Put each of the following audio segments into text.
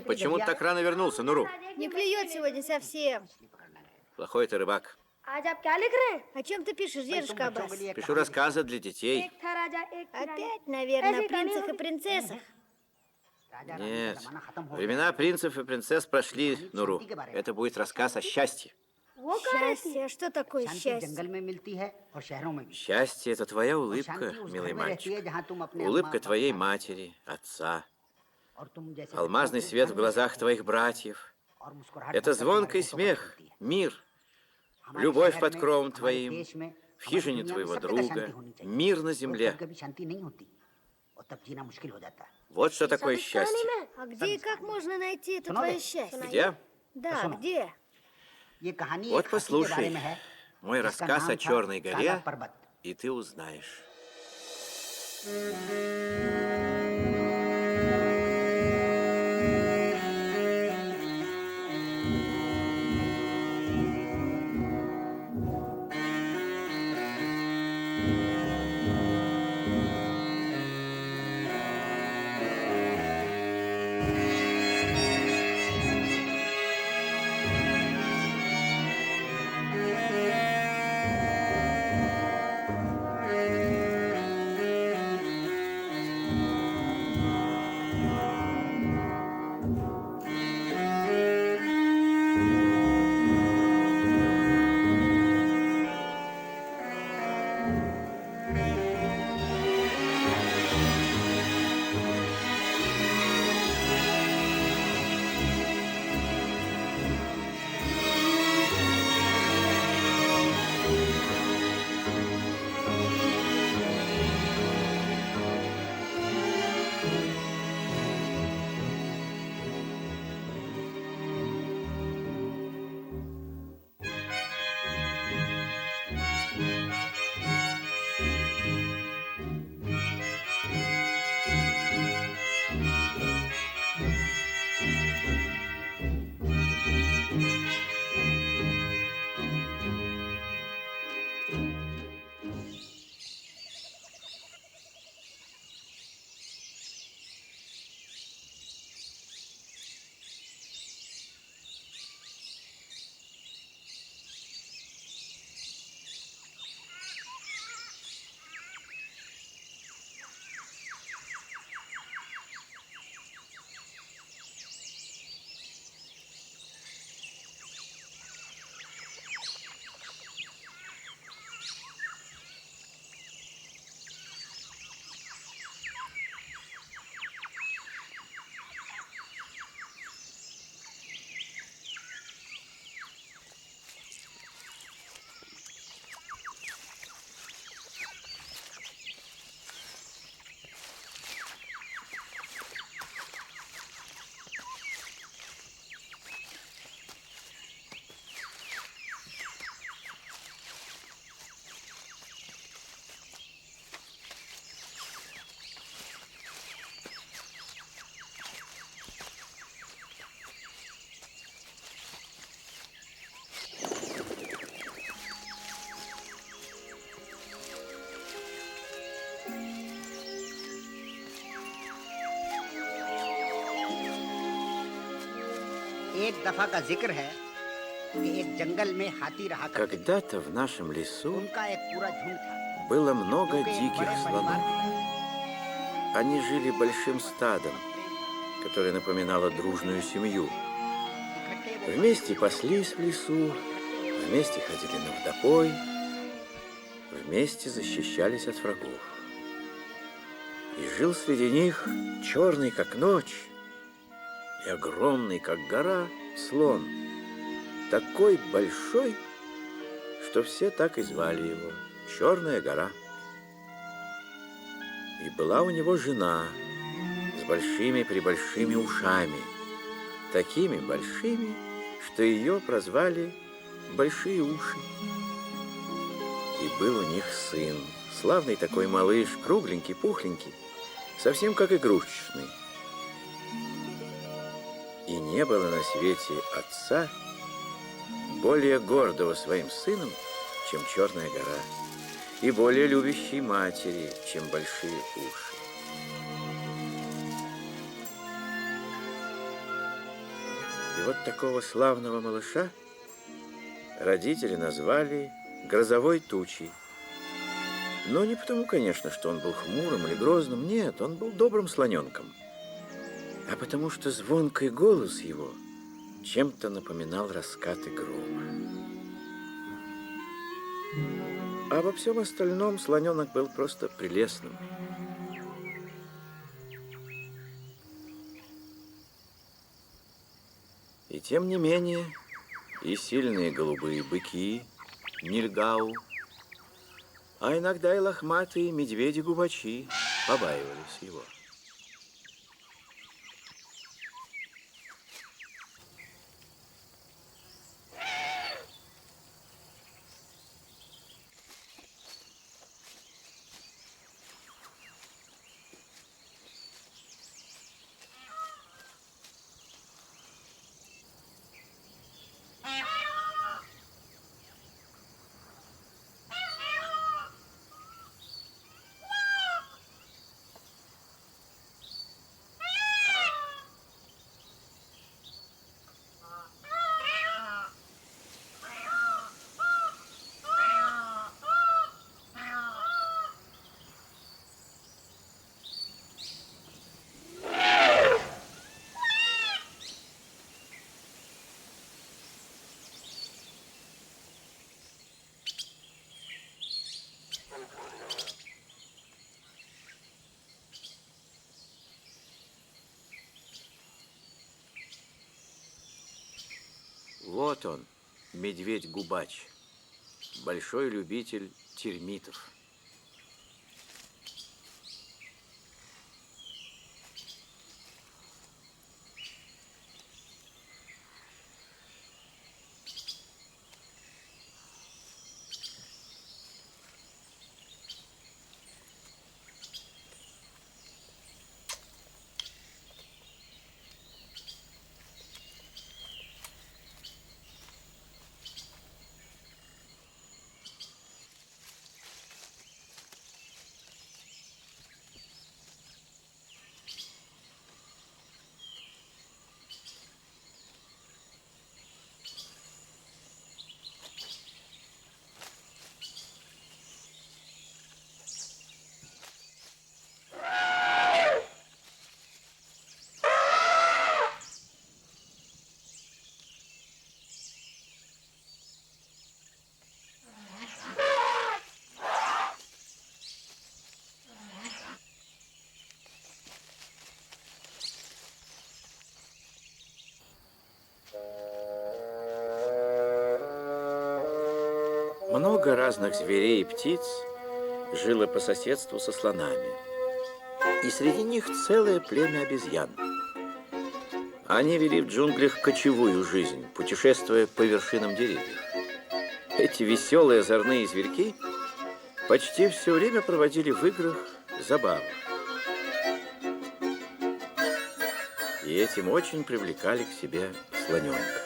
Почему ты так рано вернулся, Нуру? Не клюет сегодня совсем. Плохой ты рыбак. О чем ты пишешь, дедушка Аббас? Пишу рассказы для детей. Опять, наверное, о принцах и принцессах. Нет, времена принцев и принцесс прошли, Нуру. Это будет рассказ о счастье. Счастье? Что такое счастье? Счастье – это твоя улыбка, милый мальчик. Улыбка твоей матери, отца. Алмазный свет в глазах твоих братьев. Это звонкий смех, мир. Любовь под кровом твоим, в хижине твоего друга, мир на земле. Вот что такое счастье. А где и как можно найти это твое счастье? Где? Да, где? Вот послушай мой рассказ о Черной горе, и ты узнаешь. Когда-то в нашем лесу было много диких слонов. Они жили большим стадом, которое напоминало дружную семью. Вместе паслись в лесу, вместе ходили на водопой, вместе защищались от врагов. И жил среди них черный, как ночь, и огромный, как гора, слон. Такой большой, что все так и звали его – Черная гора. И была у него жена с большими-пребольшими ушами, такими большими, что ее прозвали Большие уши. И был у них сын, славный такой малыш, кругленький, пухленький, совсем как игрушечный. И не было на свете отца более гордого своим сыном, чем Черная гора, и более любящей матери, чем Большие уши. вот такого славного малыша родители назвали Грозовой тучей. Но не потому, конечно, что он был хмурым или грозным. Нет, он был добрым слоненком. А потому что звонкий голос его чем-то напоминал раскаты грома. А во всем остальном слоненок был просто прелестным. И тем не менее, и сильные голубые быки, нильгау, а иногда и лохматые медведи-губачи побаивались его. Вот он, медведь-губач, большой любитель термитов. Много разных зверей и птиц жило по соседству со слонами. И среди них целое племя обезьян. Они вели в джунглях кочевую жизнь, путешествуя по вершинам деревьев. Эти веселые озорные зверьки почти все время проводили в играх, забавах. И этим очень привлекали к себе слоненка.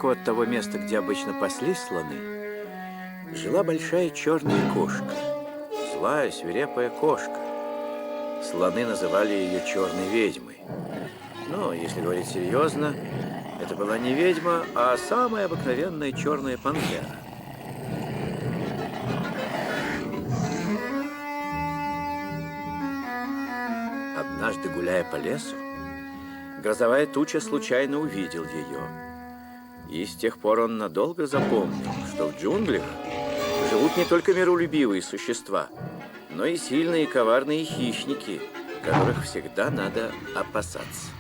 недалеко от того места, где обычно паслись слоны, жила большая черная кошка. Злая, свирепая кошка. Слоны называли ее черной ведьмой. Но, если говорить серьезно, это была не ведьма, а самая обыкновенная черная пантера. Однажды, гуляя по лесу, грозовая туча случайно увидел ее. И с тех пор он надолго запомнил, что в джунглях живут не только миролюбивые существа, но и сильные коварные хищники, которых всегда надо опасаться.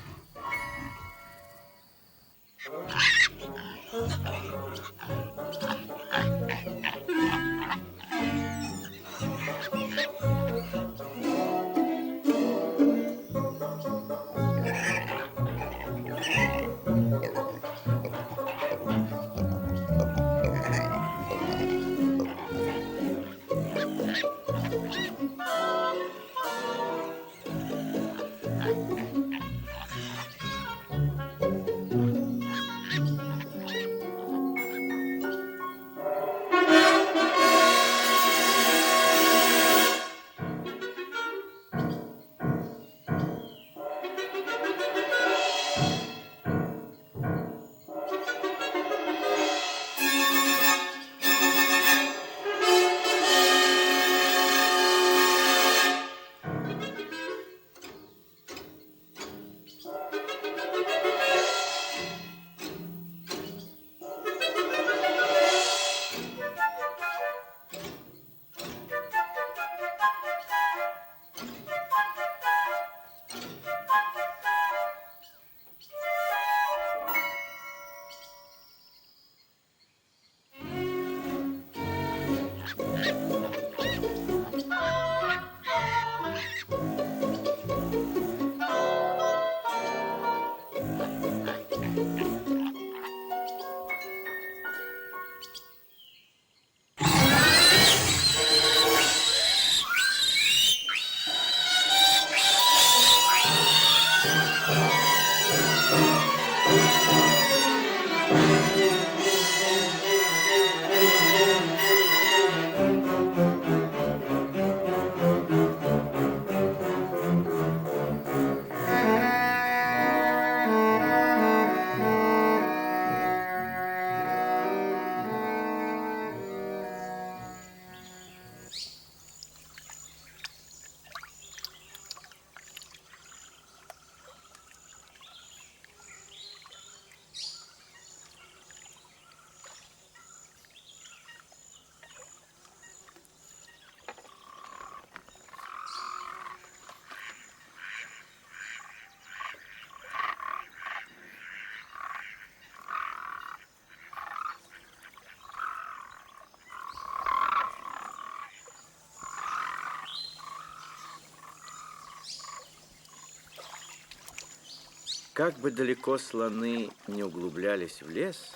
Как бы далеко слоны не углублялись в лес,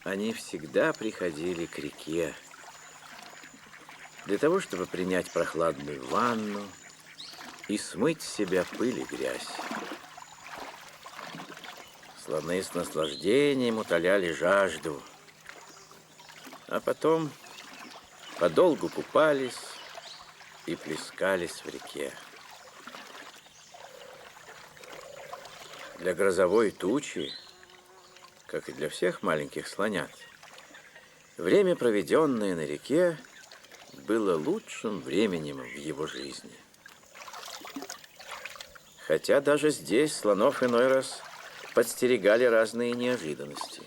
они всегда приходили к реке для того, чтобы принять прохладную ванну и смыть с себя пыль и грязь. Слоны с наслаждением утоляли жажду, а потом подолгу купались и плескались в реке. Для грозовой тучи, как и для всех маленьких слонят, время, проведенное на реке, было лучшим временем в его жизни. Хотя даже здесь слонов иной раз подстерегали разные неожиданности.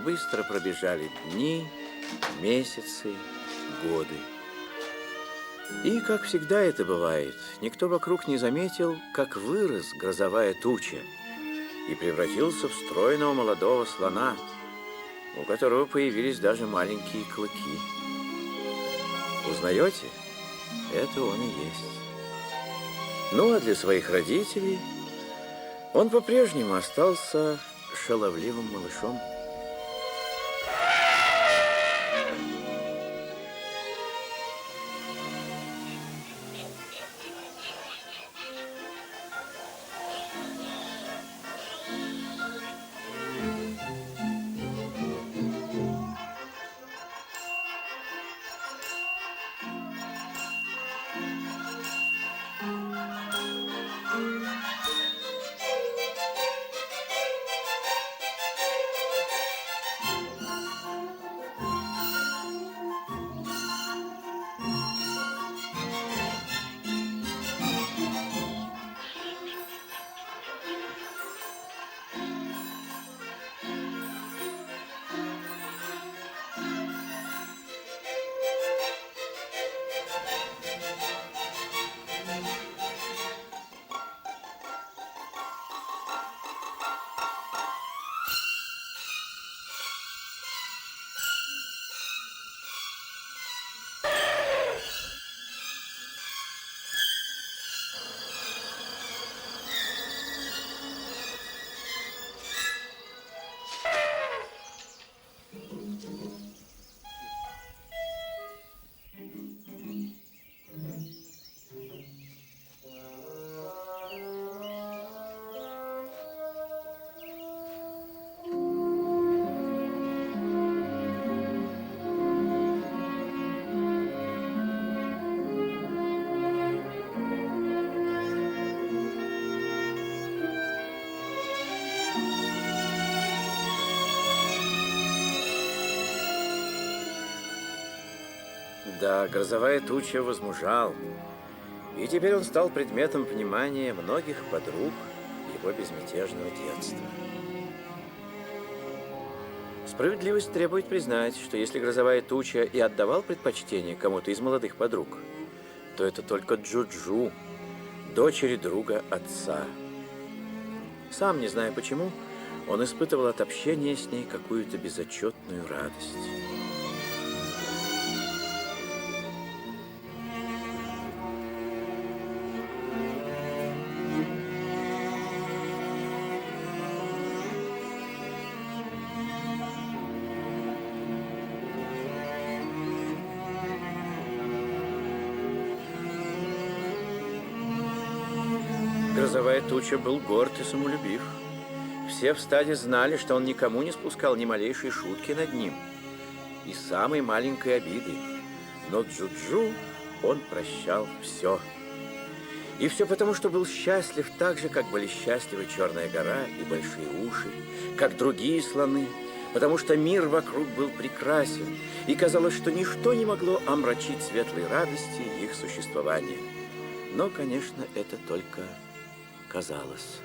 Быстро пробежали дни, месяцы, годы. И, как всегда это бывает, никто вокруг не заметил, как вырос грозовая туча и превратился в стройного молодого слона, у которого появились даже маленькие клыки. Узнаете? Это он и есть. Ну, а для своих родителей он по-прежнему остался шаловливым малышом. Да, грозовая туча возмужал, и теперь он стал предметом внимания многих подруг его безмятежного детства. Справедливость требует признать, что если грозовая туча и отдавал предпочтение кому-то из молодых подруг, то это только Джуджу, дочери друга отца. Сам, не зная почему, он испытывал от общения с ней какую-то безотчетную радость. Грозовая туча был горд и самолюбив. Все в стаде знали, что он никому не спускал ни малейшей шутки над ним и самой маленькой обиды. Но Джуджу он прощал все. И все потому, что был счастлив так же, как были счастливы Черная гора и Большие уши, как другие слоны, потому что мир вокруг был прекрасен, и казалось, что ничто не могло омрачить светлой радости их существования. Но, конечно, это только казалось.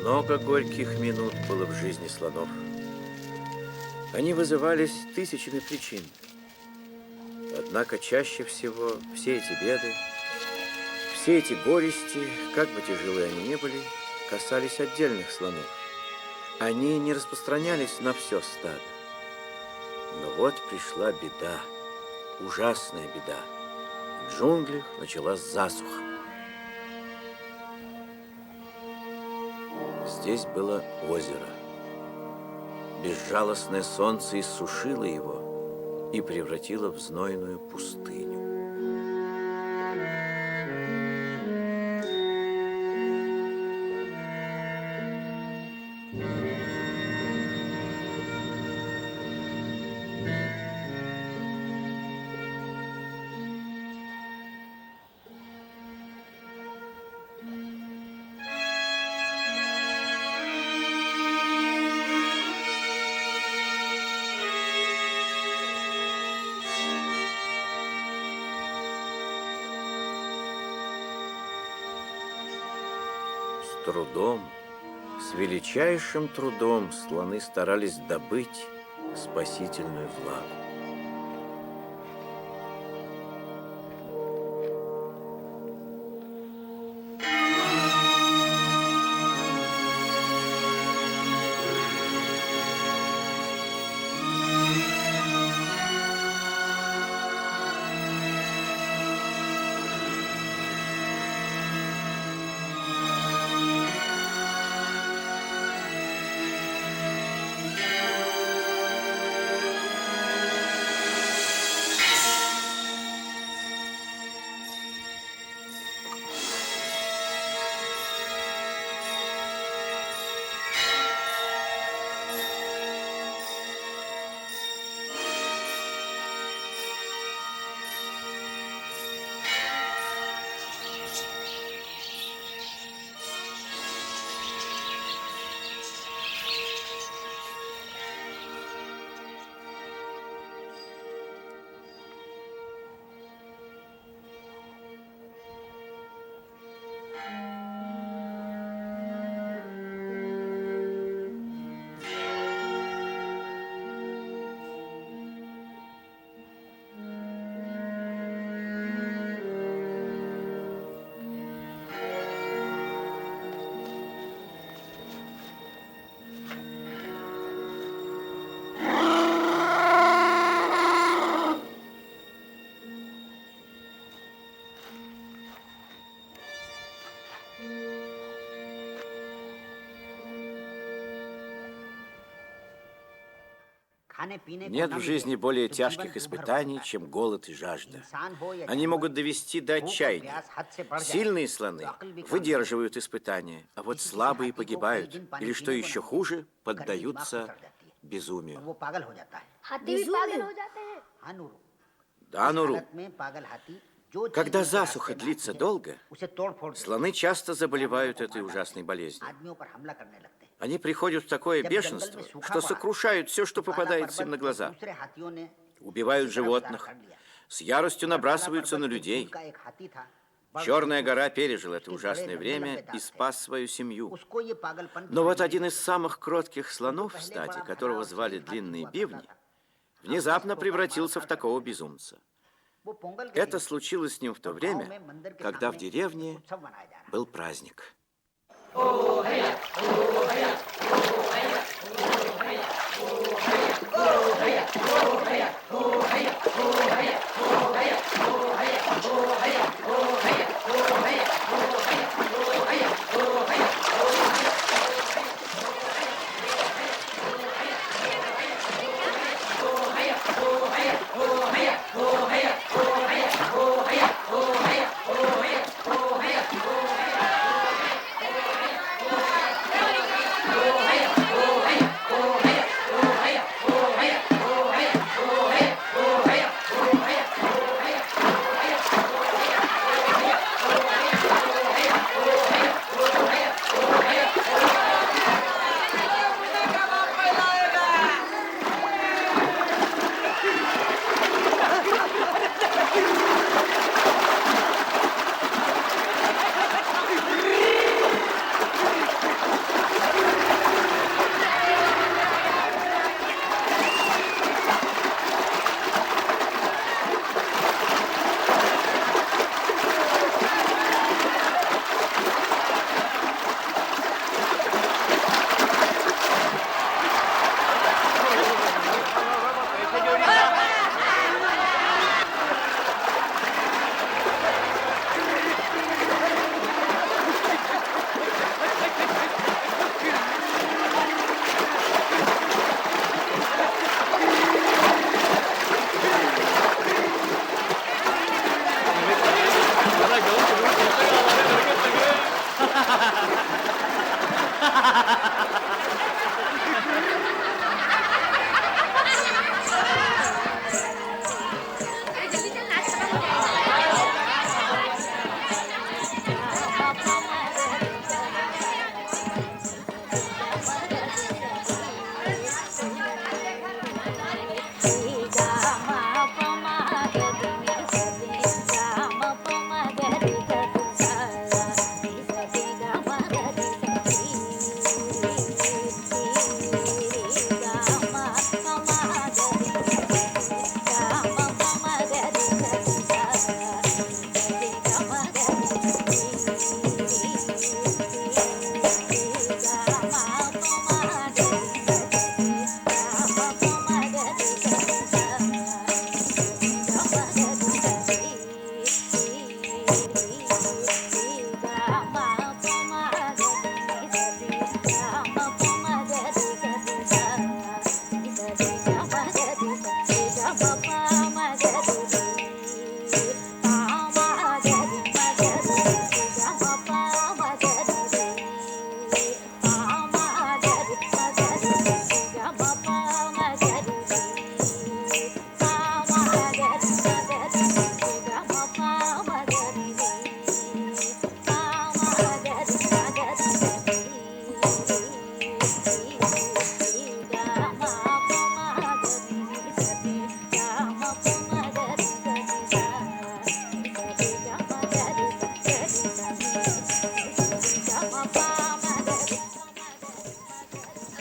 Много горьких минут было в жизни слонов. Они вызывались тысячами причин. Однако чаще всего все эти беды, все эти горести, как бы тяжелые они ни были, касались отдельных слонов. Они не распространялись на все стадо. Но вот пришла беда, ужасная беда. В джунглях началась засуха. Здесь было озеро. Безжалостное солнце иссушило его и превратило в знойную пустыню. С трудом, с величайшим трудом слоны старались добыть спасительную влагу. Нет в жизни более тяжких испытаний, чем голод и жажда. Они могут довести до отчаяния. Сильные слоны выдерживают испытания, а вот слабые погибают, или, что еще хуже, поддаются безумию. Безумию? Да, Нуру. Когда засуха длится долго, слоны часто заболевают этой ужасной болезнью. Они приходят в такое бешенство, что сокрушают все, что попадается им на глаза. Убивают животных, с яростью набрасываются на людей. Черная гора пережил это ужасное время и спас свою семью. Но вот один из самых кротких слонов в стаде, которого звали Длинные Бивни, внезапно превратился в такого безумца. Это случилось с ним в то время, когда в деревне был праздник.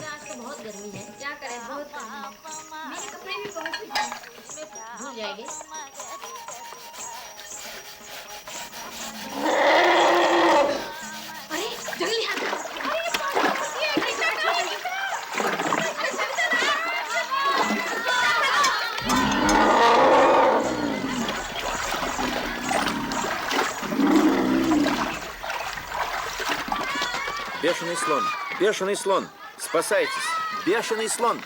आज तो बहुत गर्मी है, क्या करें, बहुत गर्मी है। मेरे कपड़े भी बहुत धुल जाएंगे। अरे जल्दी हाथ Бешеный слон! Бешеный слон! Спасайтесь! Бешеный слон!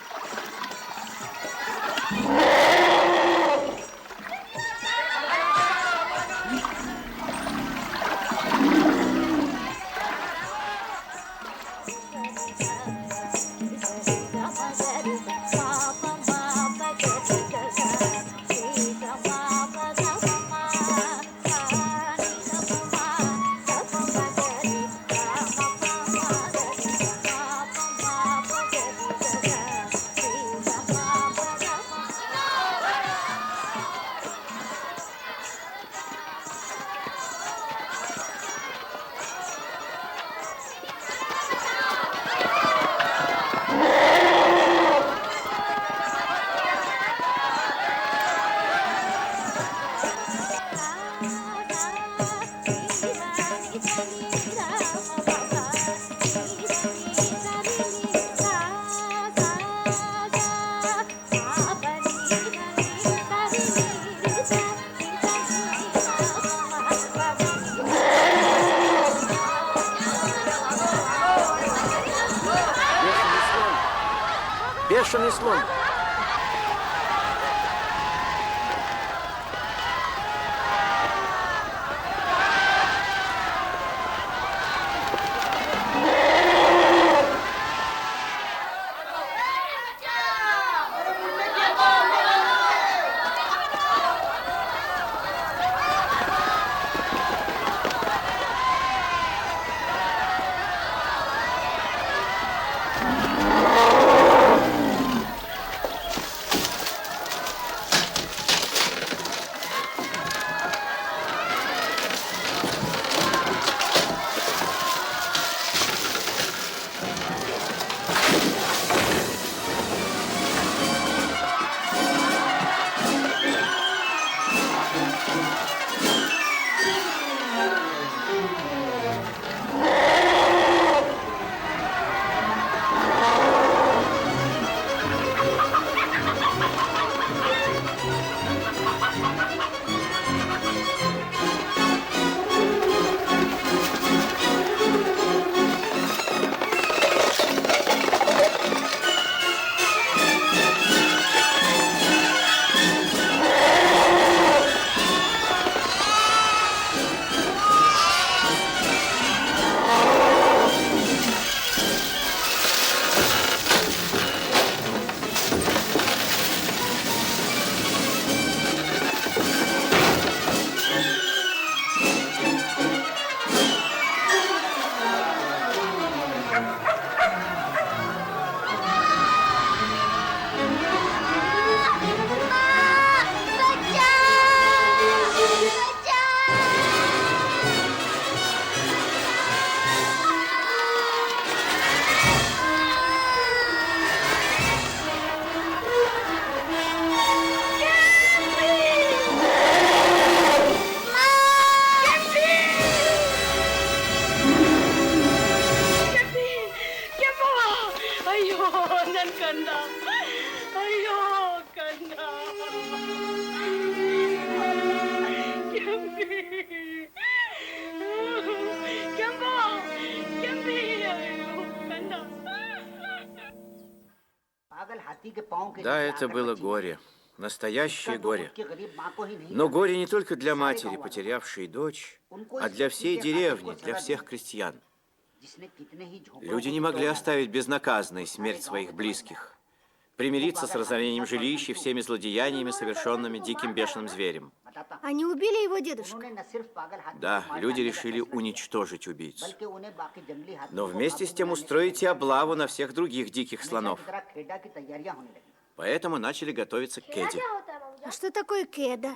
Бешеный слон! ನನ್ ಕಂದ ಅಯ್ಯೋ ಕಂದ ಕೆಂಪಿ ಕೆಂಪ ಕೆಂಪಿ ಅಯ್ಯೋ ಕಂದ Да, это было горе. Настоящее горе. Но горе не только для матери, потерявшей дочь, а для всей деревни, для всех крестьян. Люди не могли оставить безнаказанной смерть своих близких, примириться с разорением жилищ и всеми злодеяниями, совершенными диким бешеным зверем. Они убили его дедушку? Да, люди решили уничтожить убийцу. Но вместе с тем устроить и облаву на всех других диких слонов. Поэтому начали готовиться к Кеде. А что такое кеда?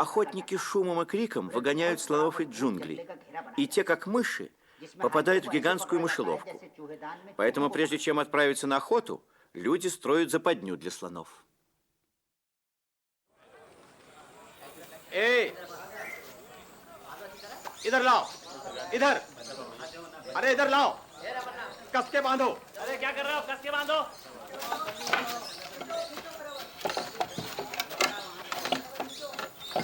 Охотники шумом и криком выгоняют слонов из джунглей. И те, как мыши, попадают в гигантскую мышеловку. Поэтому прежде чем отправиться на охоту, люди строят западню для слонов. ए, इधर लाओ, इधर, अरे इधर लाओ, कस के बांधो। अरे क्या कर रहे हो कस के बांधो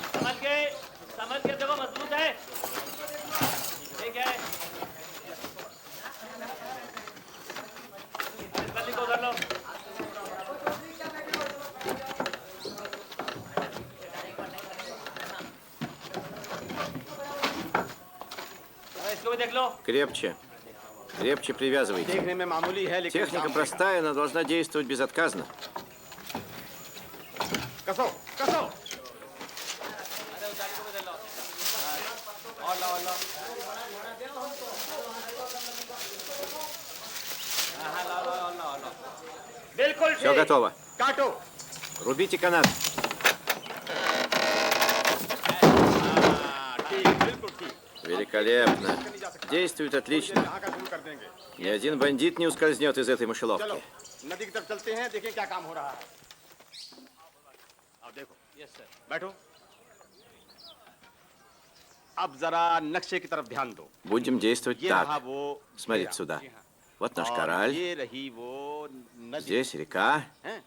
समझ के देखो मजबूत है ठीक है इस बल्ली को उधर लो इसको भी देख लो Крепче. Крепче привязывайте. देखने में मामूली है लेकिन Техника простая, но должна действовать безотказно. कसो, कसो। बिल्कुल Все готово. काटो। Рубите канат. ठीक, बिल्कुल ठीक। Великолепно. Действует отлично. यहाँ का शुरू कर देंगे। Ни один бандит не ускользнет из этой चलो, мышеловки. नदी की तरफ चलते हैं, देखें क्या काम हो रहा है। अब देखो। Yes sir. बैठो। अब जरा नक्शे की तरफ ध्यान दो। Будем действовать ये रहा так. वो Смотрите डेरा। сюда. जी हाँ। Вот наш और кораль. ये रही वो नदी। Здесь река. हैं?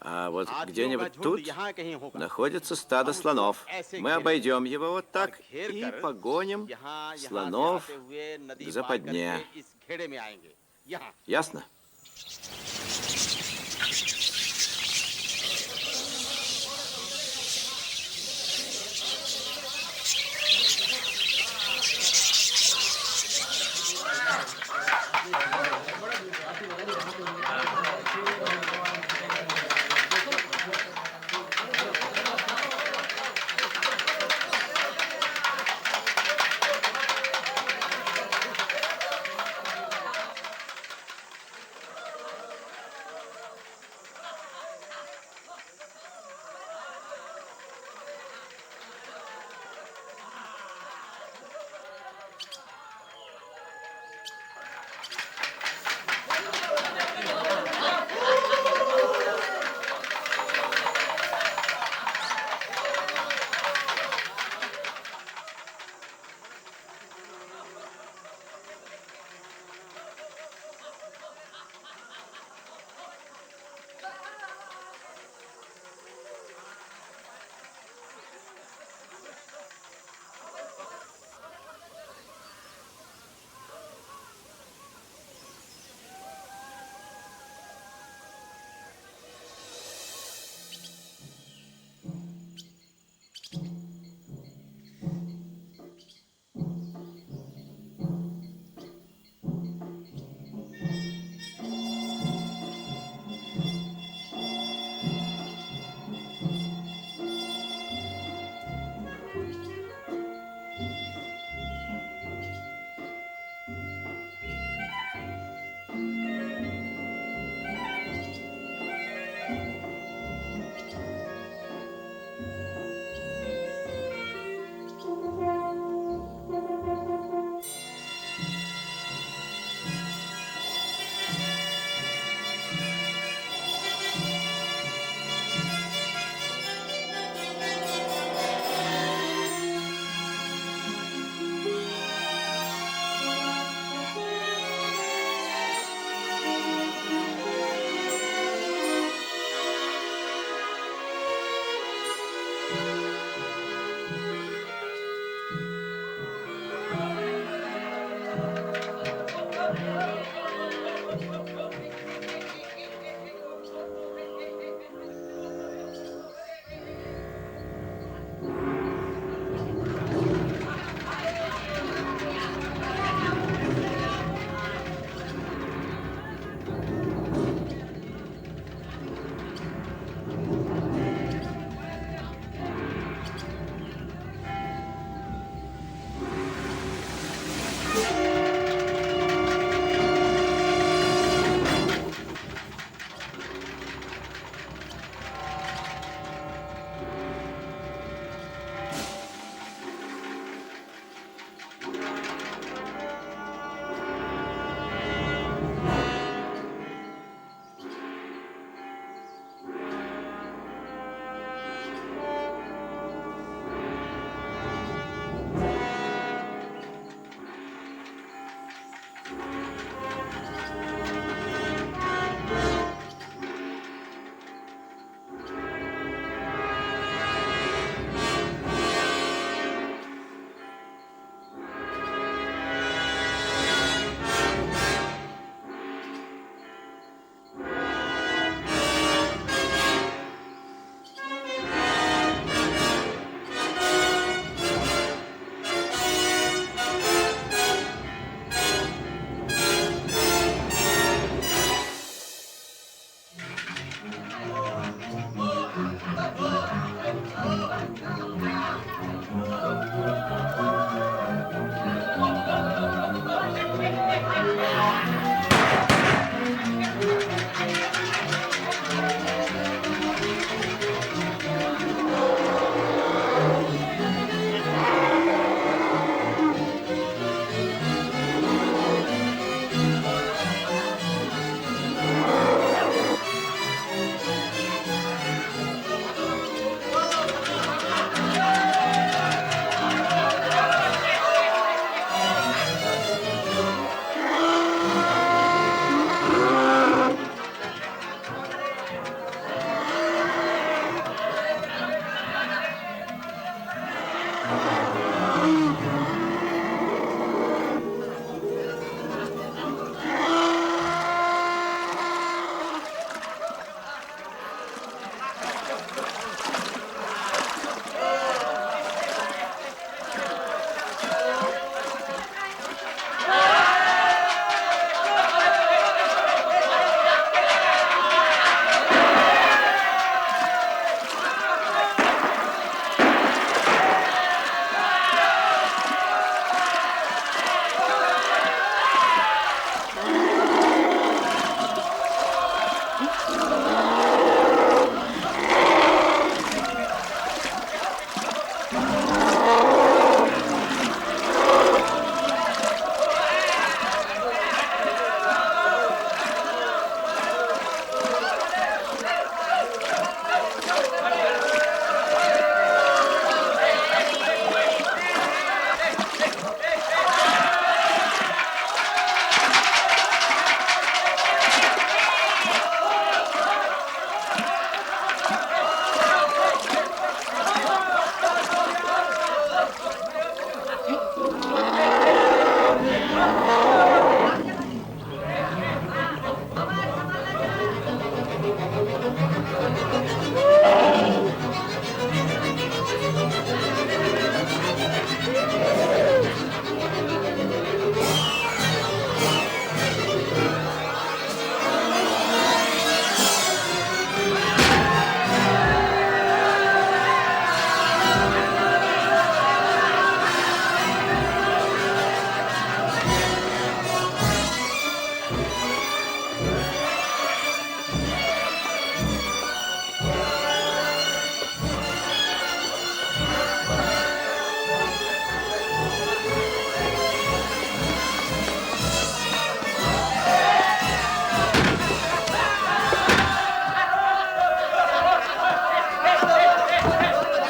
А вот हाथियों का где-нибудь झुंड тут यहाँ कहीं होगा। находится стадо слонов. Мы обойдем его вот так и погоним यहाँ से слонов आते हुए नदी к पार западне. करके इस घेरे में आएंगे। यहाँ। Ясно?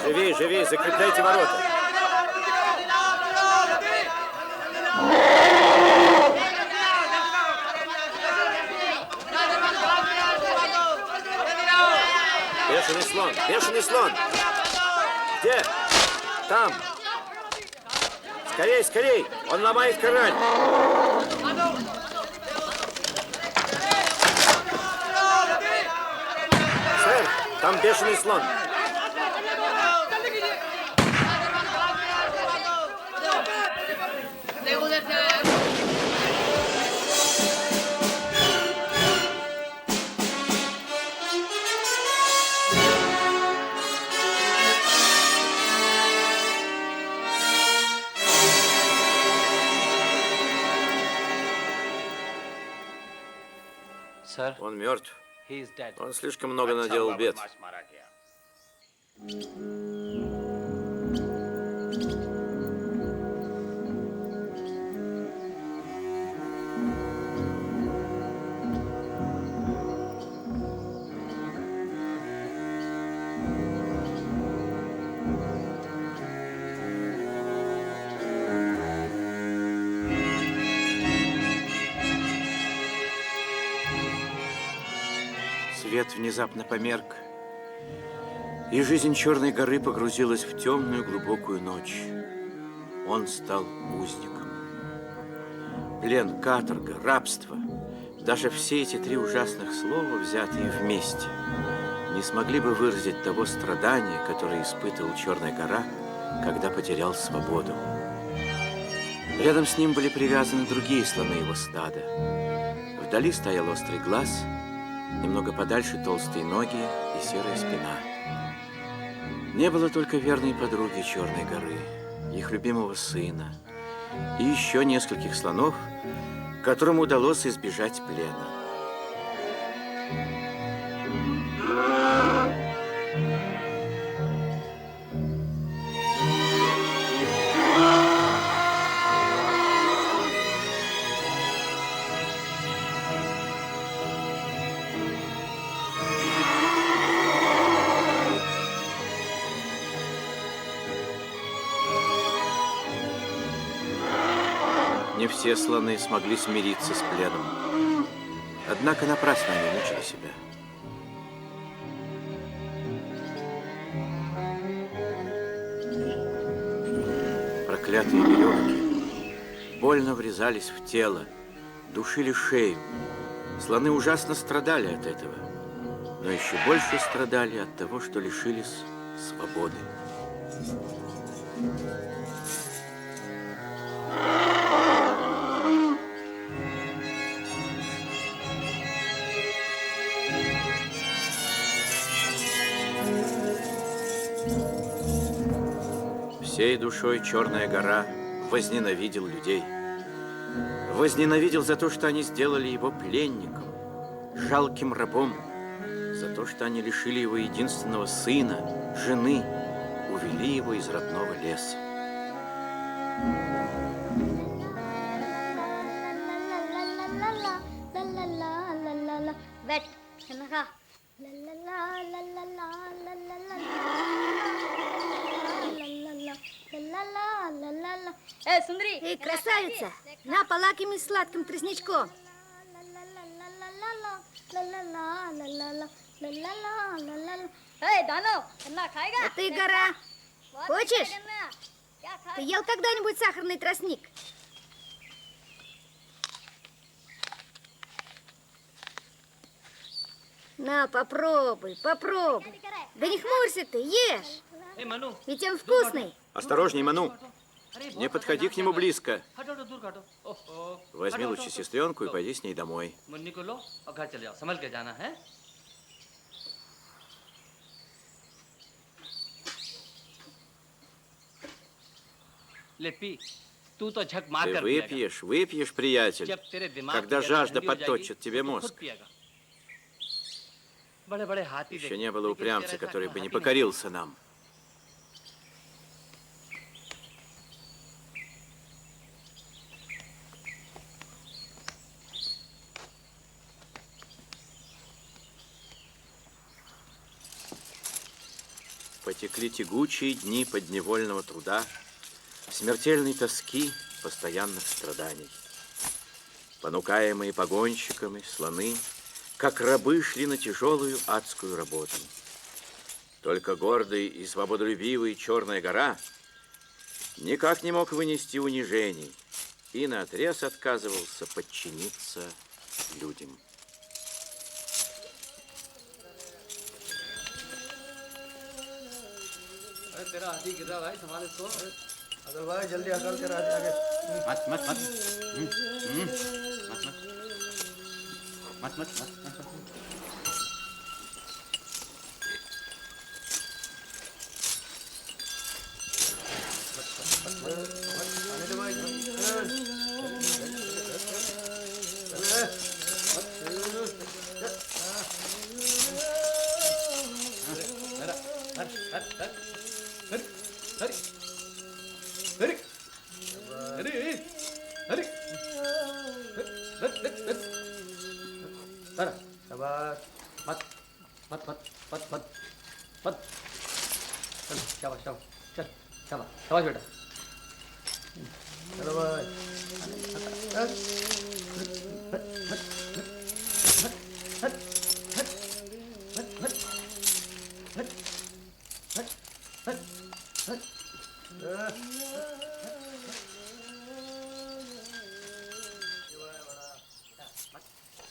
Живей, живей, закрепляйте ворота. Бешеный слон, бешеный слон. Где? Там. Скорей, скорей, он ломает кораль. Сэр, там бешеный слон. Sir, Он мертв. he is dead. Он слишком много अच्छा наделал हुआ бед. बदमाश मारा गया। Свет внезапно померк, и жизнь Черной горы погрузилась в темную глубокую ночь. Он стал узником. Плен, каторга, рабство, даже все эти три ужасных слова, взятые вместе, не смогли бы выразить того страдания, которое испытывал Черная гора, когда потерял свободу. Рядом с ним были привязаны другие слоны его стада. Вдали стоял острый глаз, немного подальше толстые ноги и серая спина. Не было только верной подруги Черной горы, их любимого сына и еще нескольких слонов, которым удалось избежать плена. Не все слоны смогли смириться с пленом. Однако напрасно они мучили себя. Проклятые веревки больно врезались в тело, душили шею. Слоны ужасно страдали от этого, но еще больше страдали от того, что лишились свободы. Всей душой Черная гора возненавидел людей. Возненавидел за то, что они сделали его пленником, жалким рабом, за то, что они лишили его единственного сына, жены, увели его из родного леса. बैठ खाना खा सुंदरी Эй, красавица, на, полакомись сладким тростничком. दानो गन्ना खाएगा А ты, гора, बहुत хочешь? अच्छा गन्ना। क्या खा Ты ел когда-нибудь сахарный тростник? На, попробуй, попробуй. Да не хмурься ты, ешь. Hey, Manu. Ведь он вкусный. Осторожней, Ману. अरे, Не बहुत подходи खतरनाक к нему है। близко. हटो हटो दूर काटो ओहो Возьми हटो, лучше हटो, сестренку и हटो। пойди с ней домой. मुन्नी को लो और घर चले जाओ संभल के जाना है ले पी तू तो झक मार Ты कर выпьешь, выпьешь, приятель, जब तेरे दिमाग когда की жажда ठंडी हो जाएगी, подточит тебе तो तू खुद мозг. पिएगा। बड़े-बड़े हाथी Еще देखे, не было लेकिन упрямца, तेरा который ऐसा бы не हाथी नहीं। покорился нам. Потекли тягучие дни подневольного труда, смертельной тоски, постоянных страданий. Понукаемые погонщиками, слоны, как рабы, шли на тяжелую адскую работу. Только гордый и свободолюбивый Черная гора никак не мог вынести унижений и наотрез отказывался подчиниться людям. तेरा हाथी गिर रहा भाई, संभाल इसको। अगर भाई जल्दी अकल तेरा हाथी आगे मत मत मत मत मत मत मत आने दे भाई शाबाश मत मत मत मत मत मत चल शाबाश शाबाश चल शाबाश शाबाश बेटा चलो भाई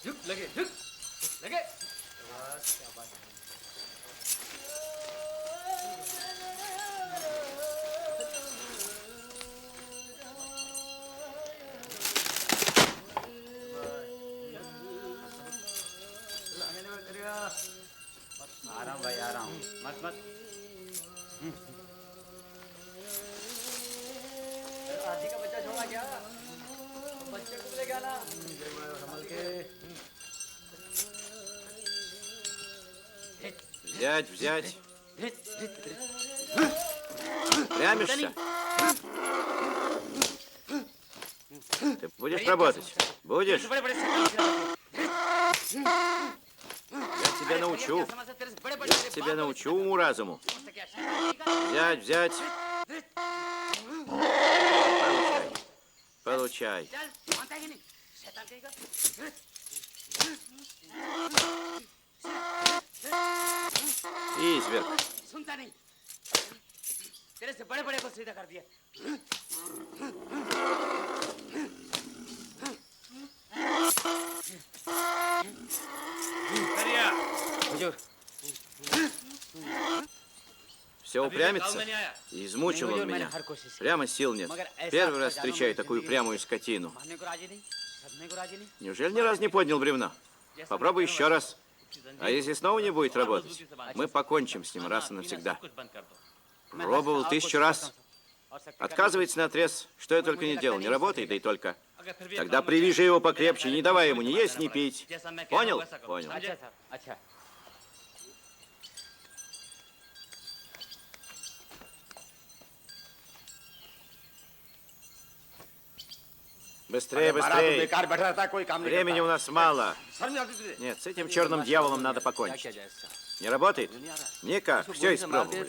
झुक लगे, झुक लगे। आराम भाई आराम मत मत हाथी का बच्चा छोड़ा क्या बच्चे को ले गया ना संभल के Взять, взять. Прямишься? Ты будешь работать? Будешь? Я тебя научу. Я тебя научу уму-разуму. Взять, взять. Получай. Получай. Изверг. सुनता नहीं, तेरे से बड़े-बड़े को सीधा कर दिया। हुजूर Все упрямится? И измучил он меня. Прямо сил нет. Первый раз встречаю такую упрямую скотину. Неужели ни разу не поднял бревно? Попробуй еще раз. А если снова не будет работать, мы покончим с ним раз и навсегда. Пробовал 1000 раз. Отказывается наотрез. Что я только не делал. Не работает, да и только. Тогда привяжи его покрепче, не давай ему ни есть, ни пить. Понял? Понял. अच्छा सर, अच्छा। Быстрее, быстрее. बेकार बैठा रहता है कोई काम नहीं Времени у нас мало. शर्म नहीं आती तुझे Нет, с этим черным дьяволом надо покончить. Не работает? Никак, все испробовали.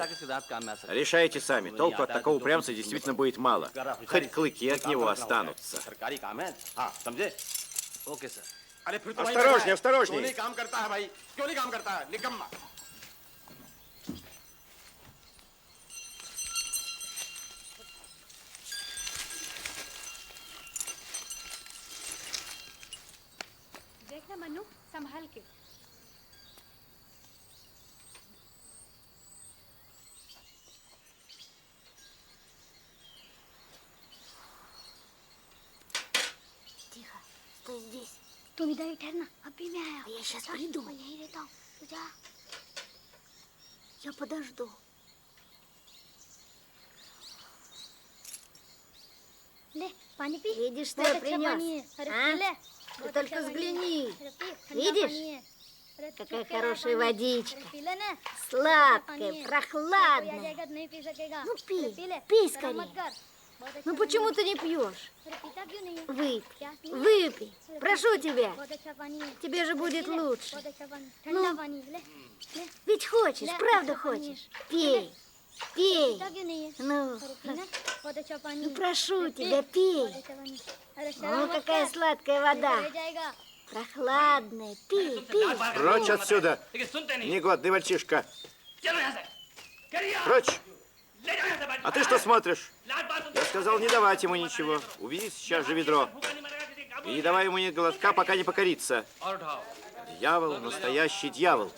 Решайте сами. Толку от такого упрямца действительно будет мало. Хоть клыки от него останутся. सरकारी काम है हाँ समझे ओके सर अरे फिर तो Осторожнее, осторожнее. क्यों नहीं काम करता है भाई क्यों नहीं काम करता है निकम्मा देखना मन्नू संभाल के Тихо, стой здесь. तुम इधर ही ठहरना, अभी मैं आया। Я сейчас приду. मैं यहीं रहता हूँ, तू जा। Я подожду. ले पानी पी Видишь, что बहुत я अच्छा पानी है принес? अरे А? पी ले Ты बहुत только अच्छा पानी है। взгляни. अरे पी, ठंडा Видишь? पानी है। अरे Какая पी के хорошая पानी। водичка. अरे पी ले ना Сладкая, कोई आ прохладная. जाएगा तो नहीं पी सकेगा Ну, पी, अरे पी ले пей शर्म скорее. मत कर बहुत अच्छा Ну पानी почему है। ты не пьешь? अरे पीता क्यों नहीं है Выпей, क्या नहीं है? выпей. अरे Прошу पी, тебя. बहुत अच्छा पानी है Тебе же будет पी ले, лучше. बहुत अच्छा पानी ठंडा पानी ले ले Ведь хочешь, Да, правда это конечно. хочешь? Пей, пей. पीता क्यों नहीं है Ну, अरे पी ना बहुत अच्छा पानी ну है прошу अरे पी, тебя, пей. बहुत अच्छा पानी अरे О, शर्म मत какая कर сладкая रह вода. जाएगा Прохладная. Пей, пей. Прочь отсюда, लेकिन सुनते नहीं негодный мальчишка. चलो यहाँ से करिए Прочь! ले जाओ यहाँ से А ты что смотришь? लाड बात Я сказал не давать ему ничего. Увези сейчас же ведро. भूखा नहीं मरेगा किसी काबू И не давай ему ни глотка, пока не покорится. और उठाओ Дьявол, настоящий дьявол.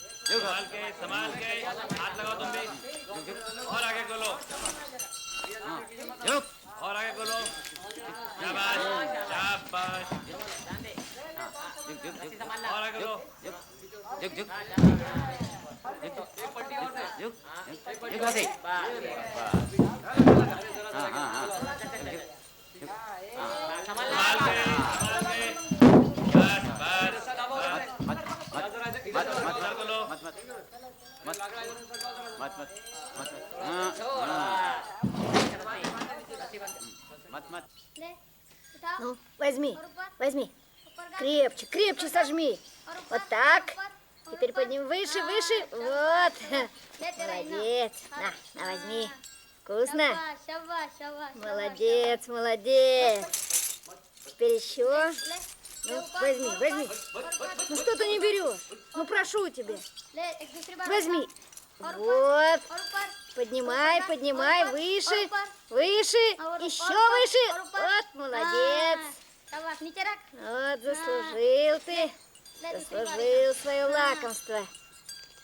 संभाल के हाथ लगाओ तुम भी और आगे खोलो और आगे खोलो शाबाश शाबाश और आगे खोलो संभाल के बस बस उधर खोलो ले उठा Ну, возьми, और ऊपर возьми. ऊपर कर Крепче, крепче сожми. और ऊपर Вот так. ऊपर, और Теперь ऊपर। подними выше, हाँ, выше. Вот. ले तेरा इना। Молодец. На, возьми. Вкусно? शाबाश शाबाश शाबाश Молодец, молодец. Теперь еще. ले Ну, возьми, возьми. Ну что ты не берешь? Ну прошу тебя. ले एक दूसरी बार Возьми. और ऊपर, Вот. और ऊपर Поднимай, ऊपर, поднимай, और ऊपर, выше, और ऊपर, выше, और еще ऊपर, выше. और ऊपर। Вот, молодец. हाँ, शाबाश नीचे रख Вот, заслужил ты. ले दूसरी बार Заслужил свое лакомство.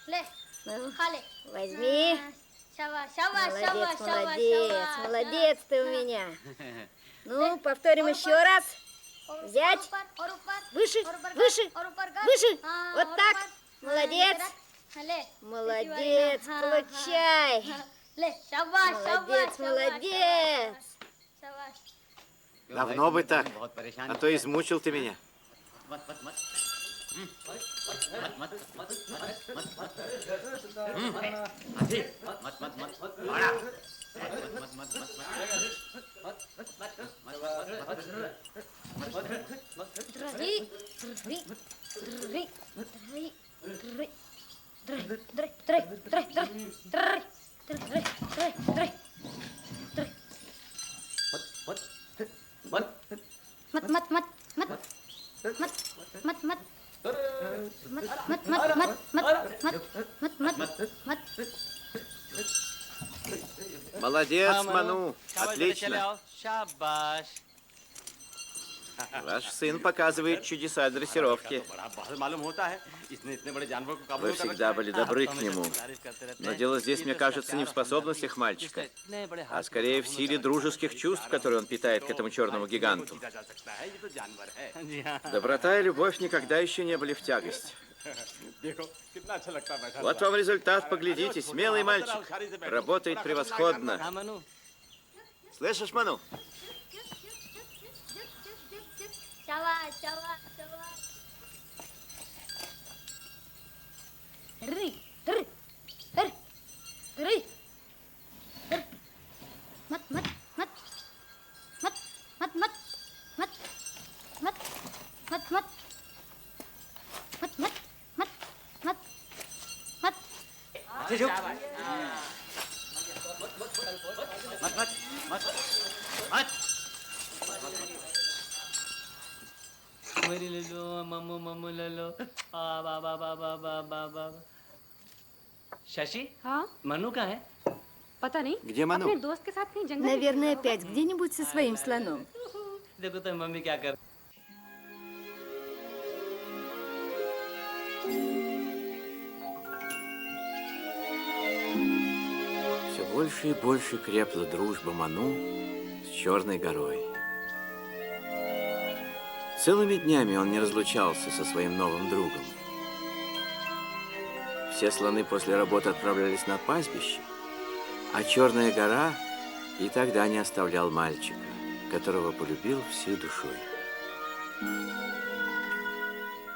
ले Ну, खा ले возьми. हाँ, शाबाश शाबाश Молодец, शाबाश शाबाश молодец, शाबाश। молодец ты у меня. Ну, повторим еще раз. और взять. ऊपर, और ऊपर Выше, और ऊपर कर, выше, और ऊपर कर। выше. हाँ, Вот और так. ऊपर। हाँ, Молодец. नीचे रख। हाँ, ले Молодец, हाँ, получай. हाँ, ले शाबाश Молодец, शाबाश молодец. शाबाश Давно бы так. А то измучил ты меня. дры дры дры дры дры дры дры дры дры дры дры дры дры дры мат мат мат мат мат мат мат мат мат мат мат мат мат мат Молодец, Ману. Отлично. शाबाश Ваш сын показывает чудеса дрессировки. Вы всегда были добры к нему. Но дело здесь, мне кажется, не в способностях мальчика, а скорее в силе дружеских чувств, которые он питает к этому черному гиганту. Доброта и любовь никогда еще не были в тягость. Вот вам результат, поглядите. Смелый мальчик. Работает превосходно. Слышишь, Ману? शाबाश शाबाश शाबाश ड्री ड्री ड्री ड्री ड्री मत मत मत मत मत मत मत मत मत मत मत मत मत मत मत मेरी ले लो मम्मू मम्मू ले लो आ बा बा बा बा बा बा बा शशि हाँ मनु कहाँ है पता नहीं Где Ману? अपने दोस्त के साथ कहीं जंगल में Наверное, опять где-нибудь со своим слоном. देखो तो मम्मी क्या कर Все больше и больше крепла дружба Ману с Черной горой. Целыми днями он не разлучался со своим новым другом. все слоны после работы отправлялись на пастбище, а Черная гора и тогда не оставлял мальчика, которого полюбил всей душой.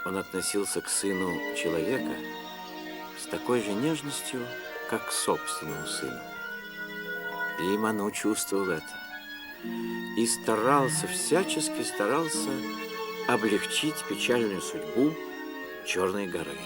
Он относился к сыну человека с такой же нежностью, как к собственному сыну. И Ману чувствовал это. И старался, всячески старался облегчить печальную судьбу Черной горы.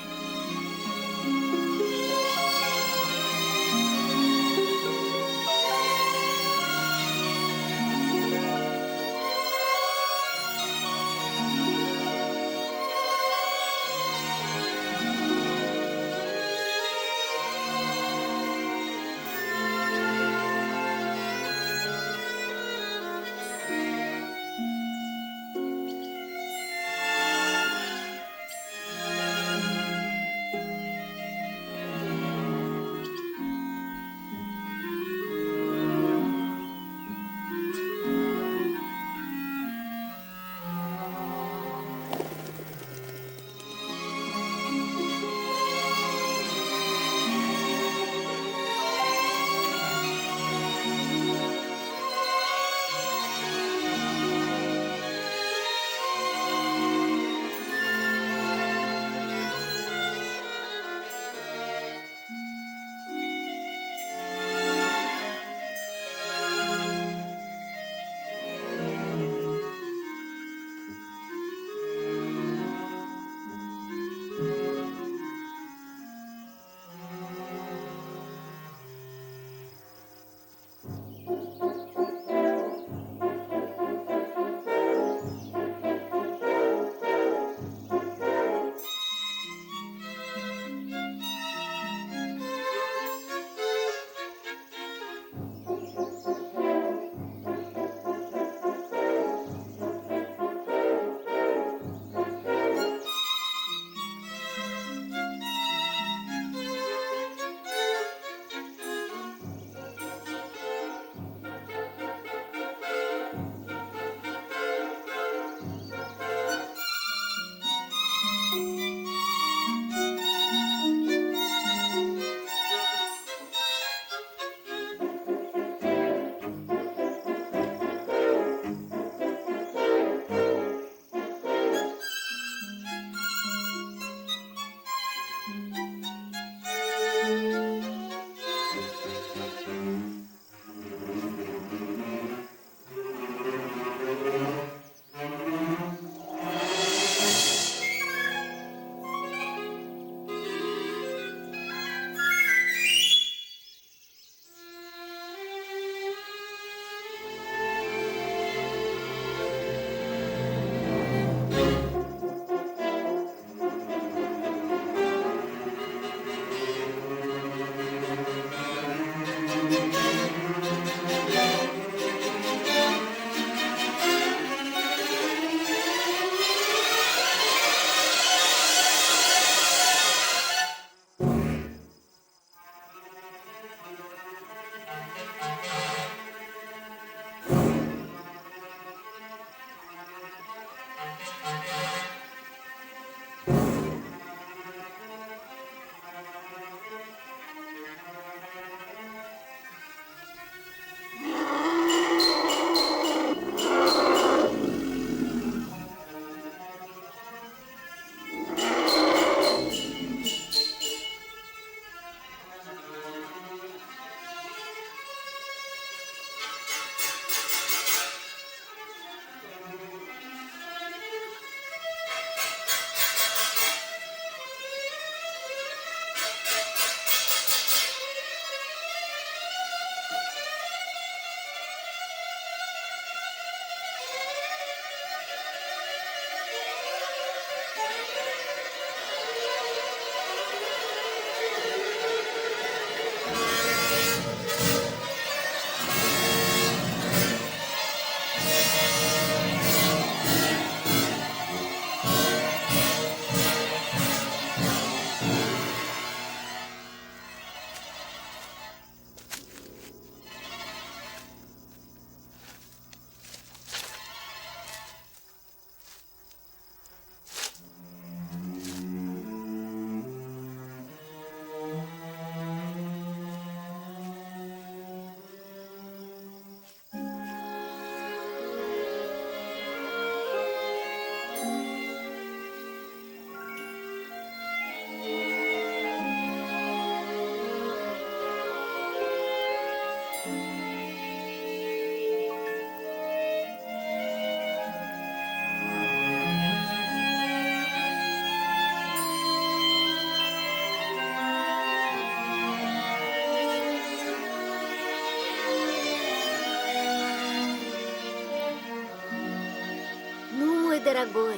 мой дорогой,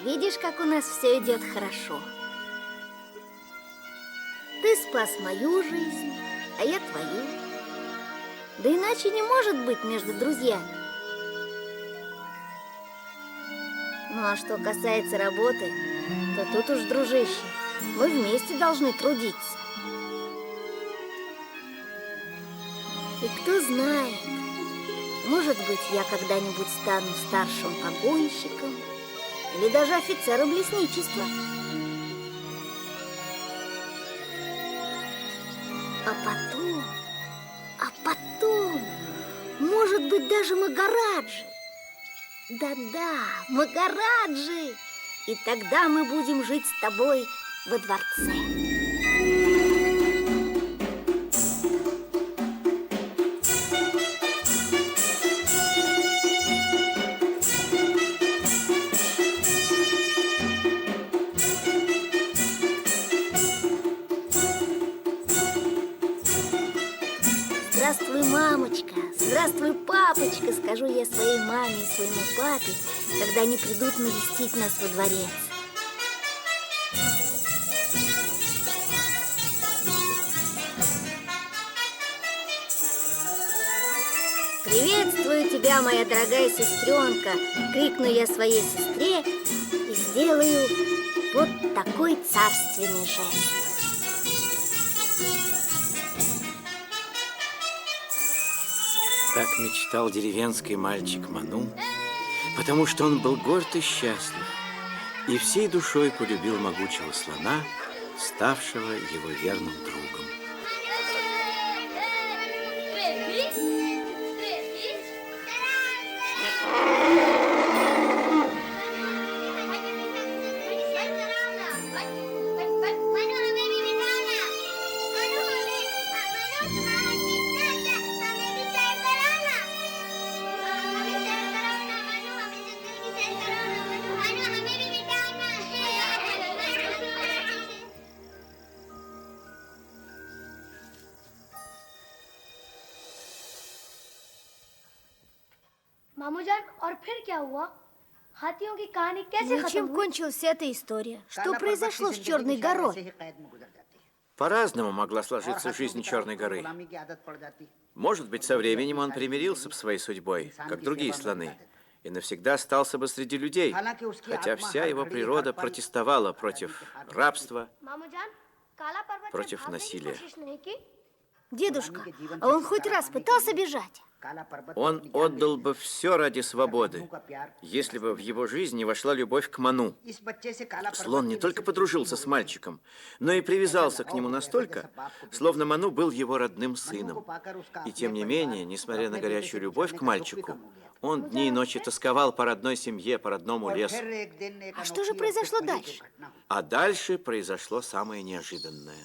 видишь, как у нас все идет хорошо. Ты спас мою жизнь, а я твою. Да иначе не может быть между друзьями. Ну а что касается работы, то тут уж, дружище, мы вместе должны трудиться. И кто знает, может быть, я когда-нибудь стану старшим погонщиком или даже офицером лесничества. А потом, может быть, даже Магараджи. Да-да, Магараджи. И тогда мы будем жить с тобой во дворце. Здравствуй, мамочка, здравствуй, папочка, скажу я своей маме и своему папе, когда они придут навестить нас во дворец. Приветствую тебя, моя дорогая сестренка, крикну я своей сестре и сделаю вот такой царственный жест. Так мечтал деревенский мальчик Ману, потому что он был горд и счастлив, и всей душой полюбил могучего слона, ставшего его верным другом. मामूजान, और फिर क्या हुआ? हाथियों की कहानी कैसे Ну, खत्म чем हुई? кончилась эта история? Что произошло с Черной горой? По-разному могла сложиться жизнь Черной горы. Может быть, со временем он примирился бы с своей судьбой, как другие слоны, и навсегда остался бы среди людей, хотя вся его природа протестовала против рабства, मामूजान, काला पर्वत से против भागने की насилия. कोशिश नहीं की? Дедушка, а он хоть раз пытался бежать? Он отдал бы все ради свободы, если бы в его жизнь не вошла любовь к Ману. Слон не только подружился с мальчиком, но и привязался к нему настолько, словно Ману был его родным сыном. И тем не менее, несмотря на горячую любовь к мальчику, он дни и ночи тосковал по родной семье, по родному лесу. А что же произошло дальше? А дальше произошло самое неожиданное.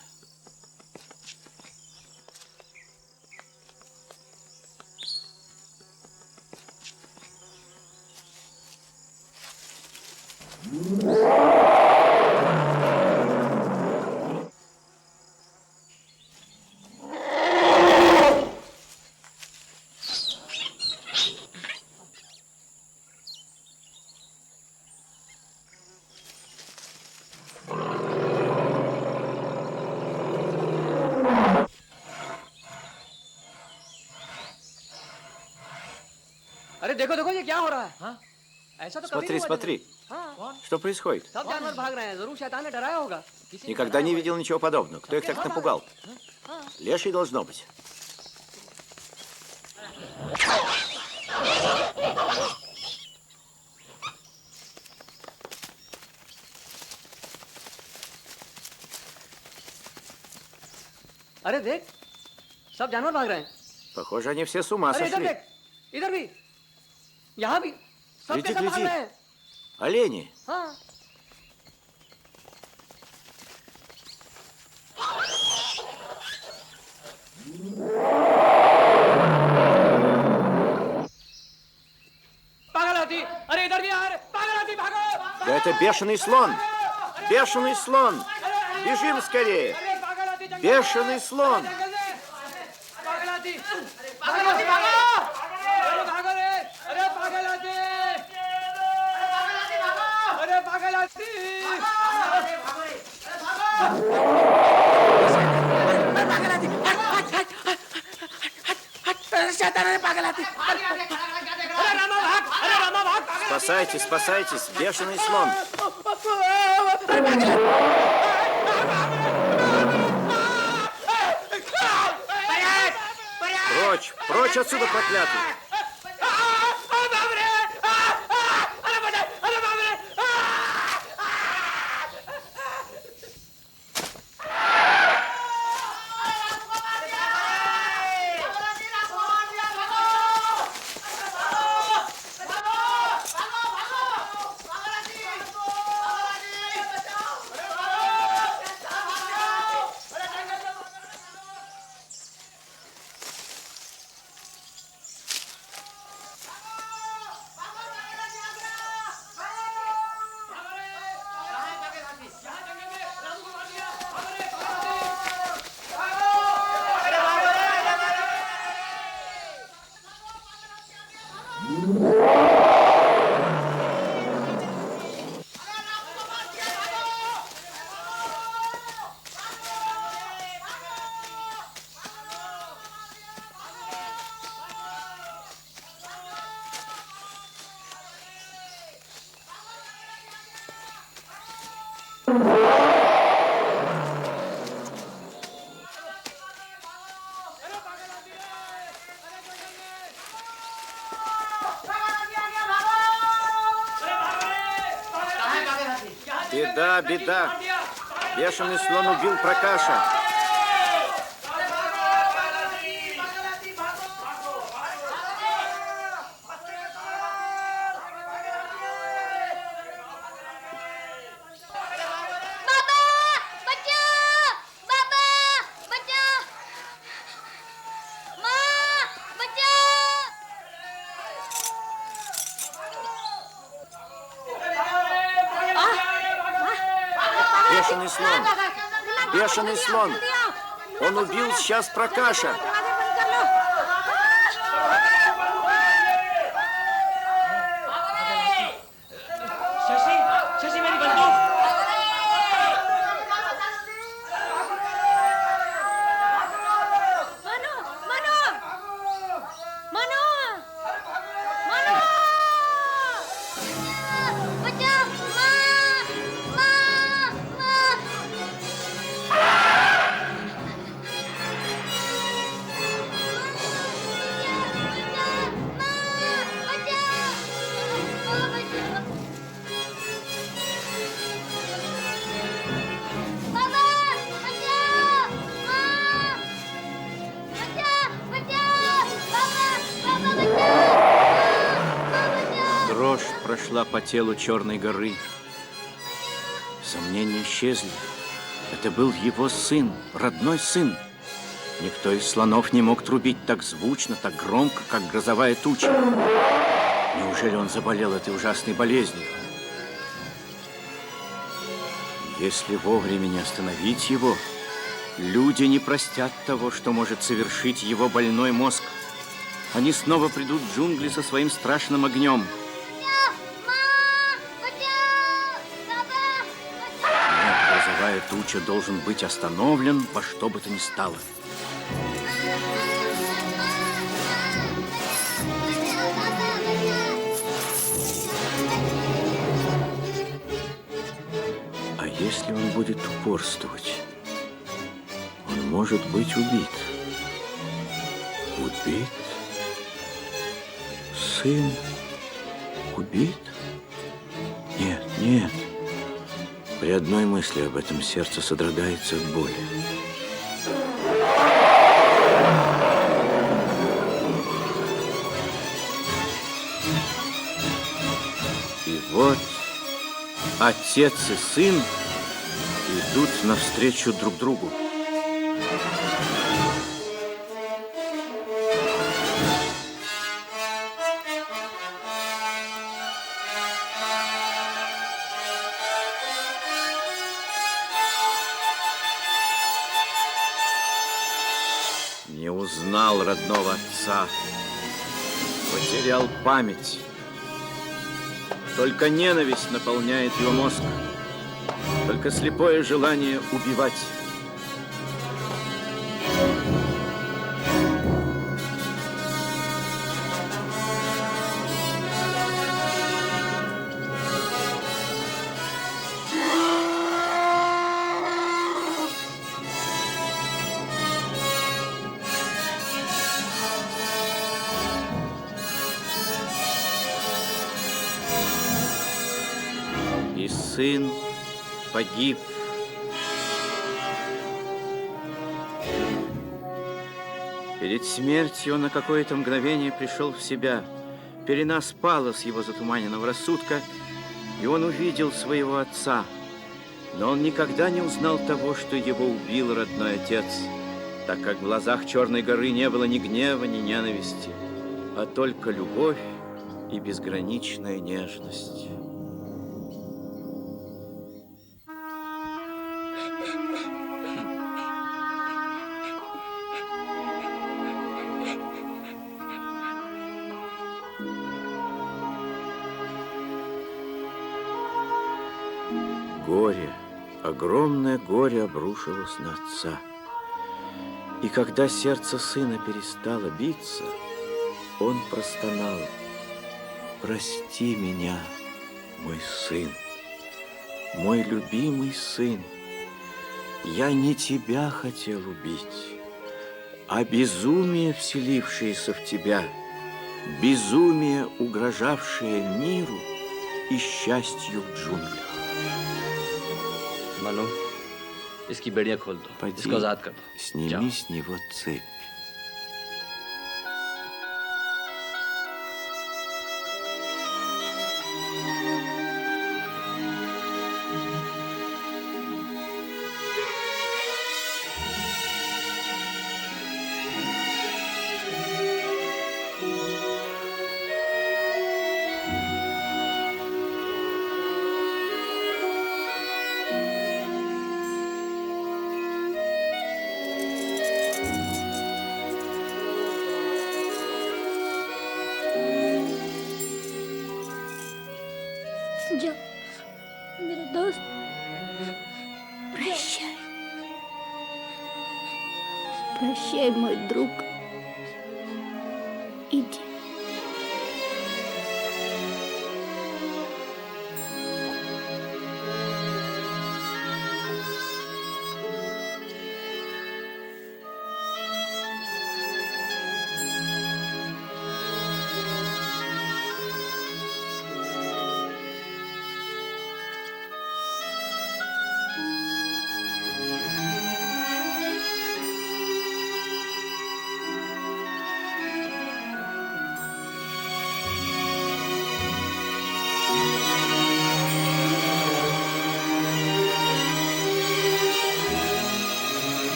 अरे देखो देखो ये क्या हो रहा है? हाँ? ऐसा तो कभी Смотри, नहीं हुआ смотри, जैसे। हाँ? что происходит? सब जानवर भाग रहे हैं, जरूर शैतान ने डराया होगा। किसी ने Никогда не डराया видел ничего подобного. Кто их так напугал? Леший должно быть. होगा। अरे देख, सब जानवर भाग रहे हैं। Похоже, они все с ума अरे इधर сошли. देख, इधर भी, यहाँ भी, सब के гляди, सब भाग гляди. रहे हैं। Олени. हाँ। पागल हाथी, अरे इधर भी आ रहे, पागल हाथी भागो! Да это бешеный слон! Бешеный слон! Бежим скорее! अरे पागल हाथी जंगल में! Бешеный слон! जंगल में! पागल हाथी! पागल हाथी भागो! अरे भागो रे! अरे पागल हाथी! Спасайтесь, спасайтесь, бешеный слон! Прочь, прочь отсюда, проклятый! Беда, беда! Бешеный слон убил Прокаша. Бешеный слон! Бешеный слон! Он убил сейчас Прокаша! शशि मेरी बंदूक Mano! Mano! Mano! Mano! Bachao! Ma! Ma! Ma! Дрожь прошла по телу Черной горы. Сомнения исчезли. Это был его сын, родной сын. Никто из слонов не мог трубить так звучно, так громко, как грозовая туча. Неужели он заболел этой ужасной болезнью? Если вовремя не остановить его, люди не простят того, что может совершить его больной мозг. Они снова придут в джунгли со своим страшным огнем. Грозовая туча должен быть остановлен во что бы то ни стало. А если он будет упорствовать, он может быть убит. Убит? Сын убит? Нет, нет. При одной мысли об этом сердце содрогается от боли. И вот отец и сын идут навстречу друг другу. Не узнал родного отца, потерял память. Только ненависть наполняет его мозг, только слепое желание убивать. сын погиб. Перед смертью он на какое-то мгновение пришел в себя. Пелена спала с его затуманенного рассудка, и он увидел своего отца. Но он никогда не узнал того, что его убил родной отец, так как в глазах Черной горы не было ни гнева, ни ненависти, а только любовь и безграничная нежность. Горе, огромное горе обрушилось на отца. И когда сердце сына перестало биться, он простонал: «Прости меня, мой сын, мой любимый сын. Я не тебя хотел убить, а безумие, вселившееся в тебя, безумие, угрожавшее миру и счастью в джунглях». मानो इसकी बेड़ियां खोल दो, Поди, इसको आजाद कर दो. сними с него цепь. जा, मेरे दोस्त, прощай. Прощай, мой друг.